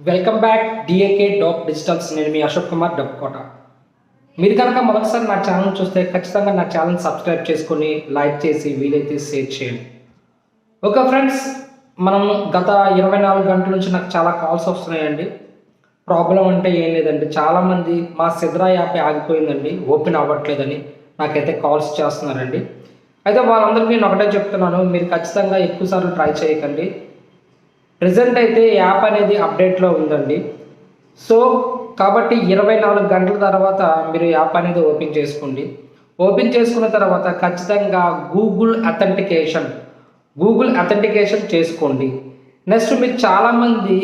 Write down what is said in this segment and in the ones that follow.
Welcome back DAK doc digitals. నేను మీ అశోక్ కుమార్ డబ్కోట. మీరు కనుక మొదటిసారి నా ఛానల్ చూస్తే ఖచ్చితంగా నా ఛానల్ సబ్స్క్రైబ్ చేసుకొని లైక్ చేసి వీలైతే షేర్ చేయండి. ఓకే ఫ్రెండ్స్, మనం గత 24 గంటల నుంచి నాకు చాలా కాల్స్ వస్తున్నాయండి. ప్రాబ్లం అంటే ఏం లేదండి, చాలామంది మా సిద్రా యాప్ ఆగిపోయిందండి, ఓపెన్ అవ్వట్లేదని నాకైతే కాల్స్ చేస్తున్నారండి. అయితే వాళ్ళందరికీ నేను ఒకటే చెప్తున్నాను, మీరు ఖచ్చితంగా ఎక్కువసార్లు ట్రై చేయకండి. ప్రెజెంట్ అయితే యాప్ అనేది అప్డేట్లో ఉందండి. సో కాబట్టి 24 గంటల తర్వాత మీరు యాప్ అనేది ఓపెన్ చేసుకోండి. ఓపెన్ చేసుకున్న తర్వాత ఖచ్చితంగా గూగుల్ అథెంటికేషన్ చేసుకోండి. నెక్స్ట్ మీరు చాలామంది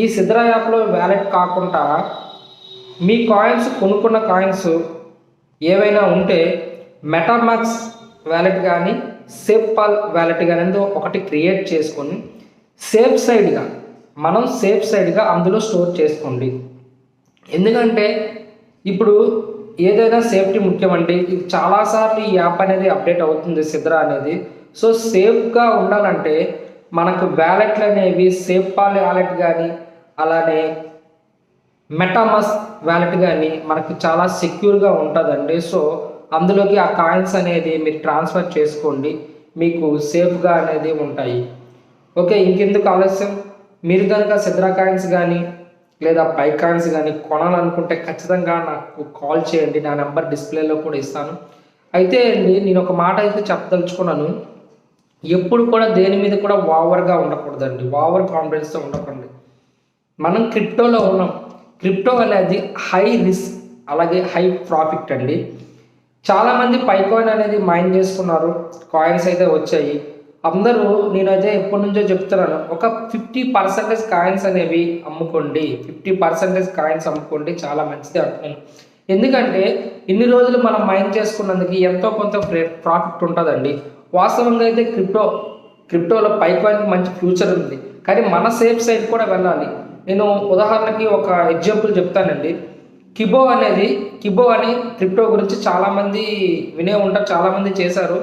ఈ సిద్రా యాప్లో వ్యాలెట్ కాకుండా మీ కాయిన్స్ కొనుక్కున్న కాయిన్స్ ఏవైనా ఉంటే మెటామాక్స్ వ్యాలెట్ కానీ సేఫ్పాల్ వ్యాలెట్ కానీ ఒకటి క్రియేట్ చేసుకొని సేఫ్ సైడ్గా అందులో స్టోర్ చేసుకోండి. ఎందుకంటే ఇప్పుడు ఏదైనా సేఫ్టీ ముఖ్యమండి. ఇది చాలాసార్లు ఈ యాప్ అనేది అప్డేట్ అవుతుంది సిద్రా అనేది. సో సేఫ్గా ఉండాలంటే మనకు వ్యాలెట్లు అనేవి సేఫ్పాల్ వ్యాలెట్ కానీ అలానే మెటామాస్క్ వ్యాలెట్ కానీ మనకు చాలా సెక్యూర్గా ఉంటుందండి. సో అందులోకి ఆ కాయిన్స్ అనేది మీరు ట్రాన్స్ఫర్ చేసుకోండి, మీకు సేఫ్గా అనేది ఉంటాయి. ఓకే, ఇంకెందుకు ఆలస్యం, మీరు కనుక సిద్రా కాయిన్స్ కానీ లేదా పై కాయిన్స్ కానీ కొనాలనుకుంటే ఖచ్చితంగా నాకు కాల్ చేయండి. నా నెంబర్ డిస్ప్లేలో కూడా ఇస్తాను. అయితే అండి, నేను ఒక మాట అయితే చెప్పదలుచుకున్నాను, ఎప్పుడు కూడా దేని మీద కూడా ఓవర్గా ఉండకూడదండి, ఓవర్ కాన్ఫిడెన్స్తో ఉండకండి. మనం క్రిప్టోలో ఉన్నాం. క్రిప్టో అనేది హై రిస్క్ అలాగే హై ప్రాఫిట్ అండి. చాలామంది పై కాయిన్ అనేది మైన్ చేసుకున్నారు, కాయిన్స్ అయితే వచ్చాయి. అందరూ నేనైతే ఎప్పటి నుంచో చెప్తున్నాను, ఒక 50% కాయిన్స్ అనేవి అమ్ముకోండి, 50% కాయిన్స్ అమ్ముకోండి, చాలా మంచిది అంటున్నాను. ఎందుకంటే ఇన్ని రోజులు మనం మైన్ చేసుకున్నందుకు ఎంతో కొంత ప్రాఫిట్ ఉంటుందండి. వాస్తవంగా అయితే క్రిప్టోలో పై కాయిన్కి మంచి ఫ్యూచర్ ఉంది, కానీ మన సేఫ్ సైడ్ కూడా వెళ్ళాలి. నేను ఉదాహరణకి ఒక ఎగ్జాంపుల్ చెప్తానండి. కిబో అని క్రిప్టో గురించి చాలామంది వినే ఉంటారు, చాలామంది చేశారు.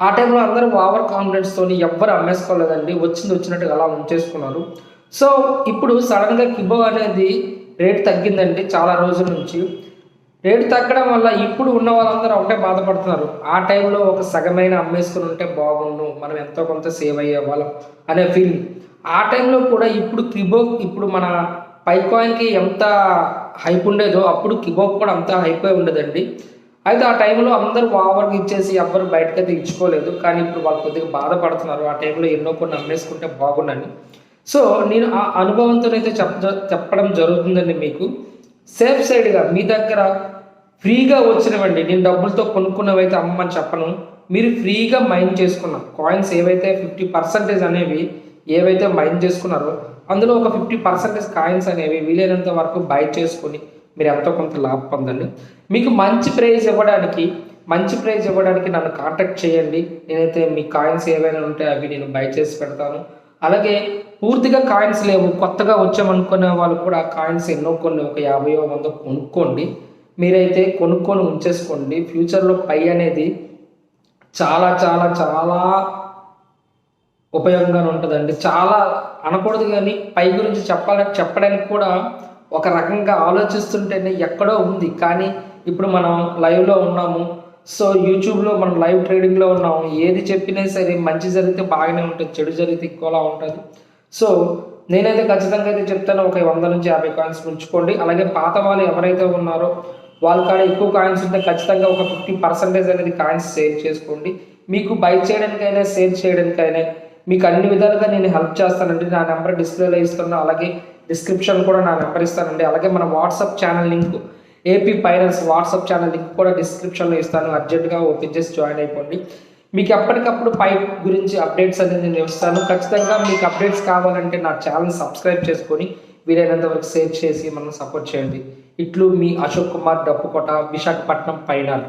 ఆ టైంలో అందరూ ఓవర్ కాన్ఫిడెన్స్తో ఎవ్వరు అమ్మేసుకోలేదండి, వచ్చినట్టుగా అలా ఉంచేసుకున్నారు. సో ఇప్పుడు సడన్గా కిబో అనేది రేట్ తగ్గిందండి. చాలా రోజుల నుంచి రేటు తగ్గడం వల్ల ఇప్పుడు ఉన్న వాళ్ళందరూ ఒకటే బాధపడుతున్నారు, ఆ టైంలో ఒక సగమైన అమ్మేసుకుని ఉంటే బాగుండు, మనం ఎంతో కొంత సేవ్ అయ్యే వాళ్ళం అనే ఫీలింగ్. ఆ టైంలో కూడా ఇప్పుడు మన పై కాయిన్కి ఎంత హైప్ ఉండేదో అప్పుడు కిబోకి కూడా అంత హైప్ ఉండదండి. అయితే ఆ టైంలో అందరూ ఓవర్గా ఇచ్చేసి ఎవ్వరు బయటకైతే ఇచ్చుకోలేదు, కానీ ఇప్పుడు వాళ్ళు కొద్దిగా బాధపడుతున్నారు, ఆ టైంలో ఎన్నో కొన్ని అమ్మేసుకుంటే బాగుండని. సో నేను ఆ అనుభవంతో అయితే చెప్పడం జరుగుతుందండి మీకు. సేఫ్ సైడ్గా మీ దగ్గర ఫ్రీగా వచ్చినవండి, నేను డబ్బులతో కొనుక్కున్నవైతే అమ్మని చెప్పను. మీరు ఫ్రీగా మైన్ చేసుకున్న కాయిన్స్ ఏవైతే 50% అనేవి ఏవైతే మైన్ చేసుకున్నారో అందులో ఒక 50% కాయిన్స్ అనేవి వీలైనంత వరకు బై చేసుకొని మీరు ఎంతో కొంత లాభం పొందండి. మీకు మంచి ప్రైజ్ ఇవ్వడానికి నన్ను కాంటాక్ట్ చేయండి. నేనైతే మీ కాయిన్స్ ఏవైనా ఉంటే అవి నేను బై చేసి పెడతాను. అలాగే పూర్తిగా కాయిన్స్ లేవు, కొత్తగా వచ్చామనుకునే వాళ్ళు కూడా కాయిన్స్ ఎన్నో కొన్ని ఒక 50-100 కొనుక్కోండి. మీరైతే కొనుక్కొని ఉంచేసుకోండి. ఫ్యూచర్లో పై అనేది చాలా చాలా చాలా ఉపయోగంగా ఉంటుందండి. చాలా అనకూడదు కానీ పై గురించి చెప్పడానికి కూడా ఒక రకంగా ఆలోచిస్తుంటేనే ఎక్కడో ఉంది, కానీ ఇప్పుడు మనం లైవ్లో ఉన్నాము. సో యూట్యూబ్లో మనం లైవ్ ట్రేడింగ్లో ఉన్నాము. ఏది చెప్పినా సరే మంచి జరిగితే బాగానే ఉంటుంది, చెడు జరిగితే ఎక్కువలా ఉంటుంది. సో నేనైతే ఖచ్చితంగా అయితే చెప్తాను, ఒక 100 నుంచి 50 కాయిన్స్ ఉంచుకోండి. అలాగే పాత వాళ్ళు ఎవరైతే ఉన్నారో వాళ్ళ కాడ ఎక్కువ కాయిన్స్ ఉంటే ఖచ్చితంగా ఒక 50% అనేది కాయిన్స్ సేవ్ చేసుకోండి. మీకు బై చేయడానికైనా సేవ్ చేయడానికైనా మీకు అన్ని విధాలుగా నేను హెల్ప్ చేస్తానండి. నా నెంబర్ డిస్ప్లేలో ఇస్తున్నాను, అలాగే డిస్క్రిప్షన్ కూడా నా నెంబర్ ఇస్తానండి. అలాగే మన WhatsApp channel link, AP finance WhatsApp channel link కూడా డిస్క్రిప్షన్లో ఇస్తాను. అర్జెంట్గా ఓపెన్ చేసి జాయిన్ అయిపోండి. మీకు ఎప్పటికప్పుడు పై గురించి అప్డేట్స్ అనేది నేను ఇస్తాను. ఖచ్చితంగా మీకు అప్డేట్స్ కావాలంటే నా ఛానల్ సబ్స్క్రైబ్ చేసుకొని వీలైనంత వరకు షేర్ చేసి మనం సపోర్ట్ చేయండి. ఇట్లు మీ అశోక్ కుమార్ డప్పుకోట, విశాఖపట్నం ఫైనల్.